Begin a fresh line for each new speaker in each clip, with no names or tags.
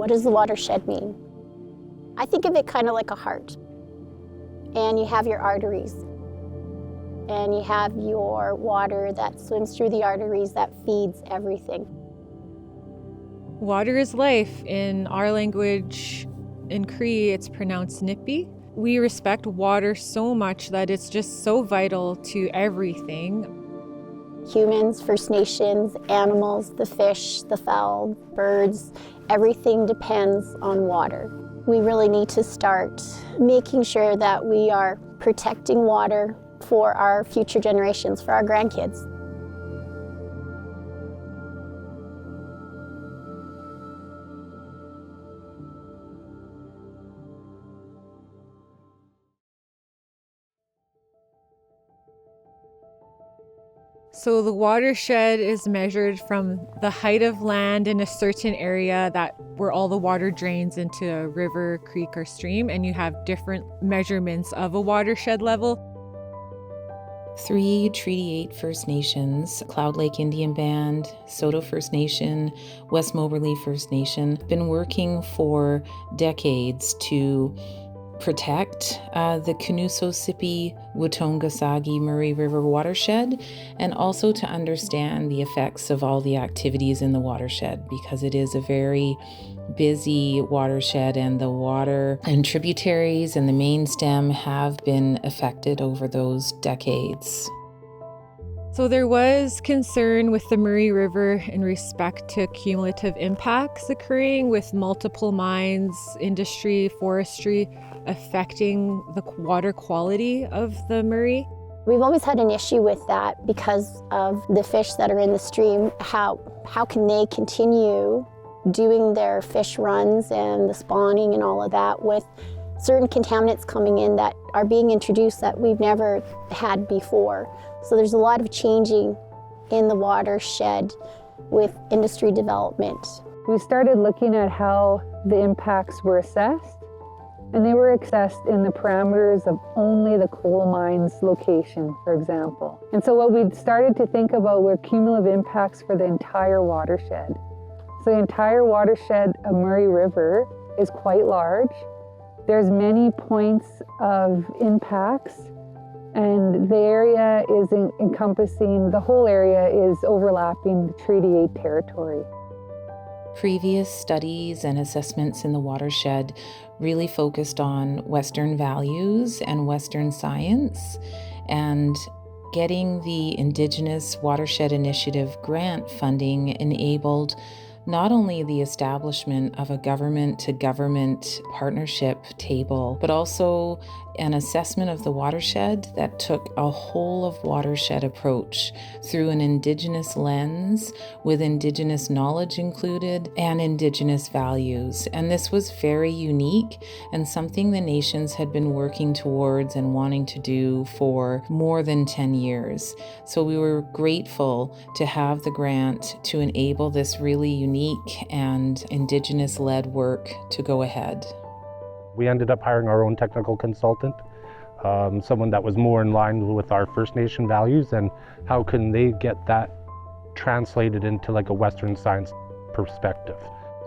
What does the watershed mean? I think of it kind of like a heart. And you have your arteries. And you have your water that swims through the arteries that feeds everything.
Water is life. In our language, in Cree, it's pronounced nipi. We respect water so much that it's just so vital to everything.
Humans, First Nations, animals, the fish, the fowl, birds, everything depends on water. We really need to start making sure that we are protecting water for our future generations, for our grandkids.
So the watershed is measured from the height of land in a certain area where all the water drains into a river, creek, or stream, and you have different measurements of a watershed level.
3 Treaty 8 First Nations, McLeod Lake Indian Band, Saulteau First Nation, West Moberly First Nation, been working for decades to protect the Kunuso-Sipi Wutongasagi Murray River watershed, and also to understand the effects of all the activities in the watershed, because it is a very busy watershed and the water and tributaries and the main stem have been affected over those decades.
So there was concern with the Murray River in respect to cumulative impacts occurring with multiple mines, industry, forestry affecting the water quality of the Murray.
We've always had an issue with that because of the fish that are in the stream. How can they continue doing their fish runs and the spawning and all of that with certain contaminants coming in that are being introduced that we've never had before? So there's a lot of changing in the watershed with industry development.
We started looking at how the impacts were assessed, and they were assessed in the parameters of only the coal mine's location, for example. And so what we started to think about were cumulative impacts for the entire watershed. So the entire watershed of Murray River is quite large. There's many points of impacts, and the area is encompassing, the whole area is overlapping the Treaty 8 territory.
Previous studies and assessments in the watershed really focused on Western values and Western science, and getting the Indigenous Watershed Initiative grant funding enabled not only the establishment of a government-to-government partnership table, but also an assessment of the watershed that took a whole of watershed approach through an Indigenous lens with Indigenous knowledge included and Indigenous values. And this was very unique and something the nations had been working towards and wanting to do for more than 10 years. So we were grateful to have the grant to enable this really unique and Indigenous-led work to go ahead.
We ended up hiring our own technical consultant, someone that was more in line with our First Nation values, and how can they get that translated into like a Western science perspective.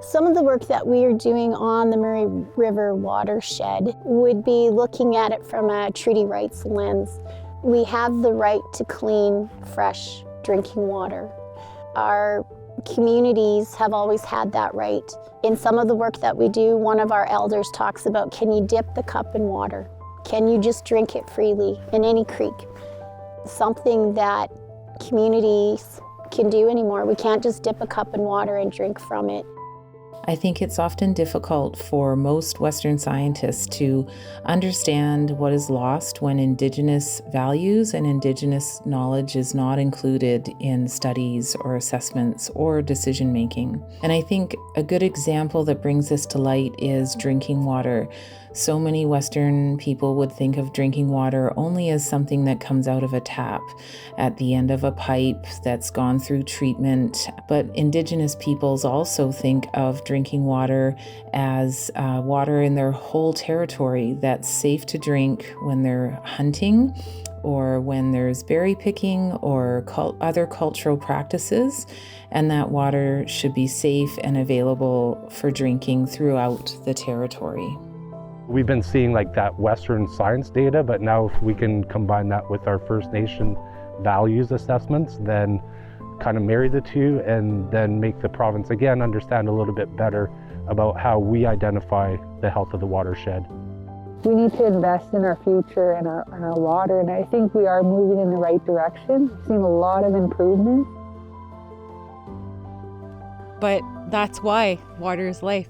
Some of the work that we are doing on the Murray River watershed would be looking at it from a treaty rights lens. We have the right to clean, fresh drinking water. Our communities have always had that right. In some of the work that we do, one of our elders talks about, can you dip the cup in water? Can you just drink it freely in any creek? Something that communities can do anymore. We can't just dip a cup in water and drink from it.
I think it's often difficult for most Western scientists to understand what is lost when Indigenous values and Indigenous knowledge is not included in studies or assessments or decision making. And I think a good example that brings this to light is drinking water. So many Western people would think of drinking water only as something that comes out of a tap at the end of a pipe that's gone through treatment. But Indigenous peoples also think of drinking water as water in their whole territory that's safe to drink when they're hunting or when there's berry picking or other cultural practices, and that water should be safe and available for drinking throughout the territory.
We've been seeing like that Western science data, but now if we can combine that with our First Nation values assessments, then kind of marry the two and then make the province again understand a little bit better about how we identify the health of the watershed.
We need to invest in our future and our water, and I think we are moving in the right direction. We've seen a lot of improvement.
But that's why water is life.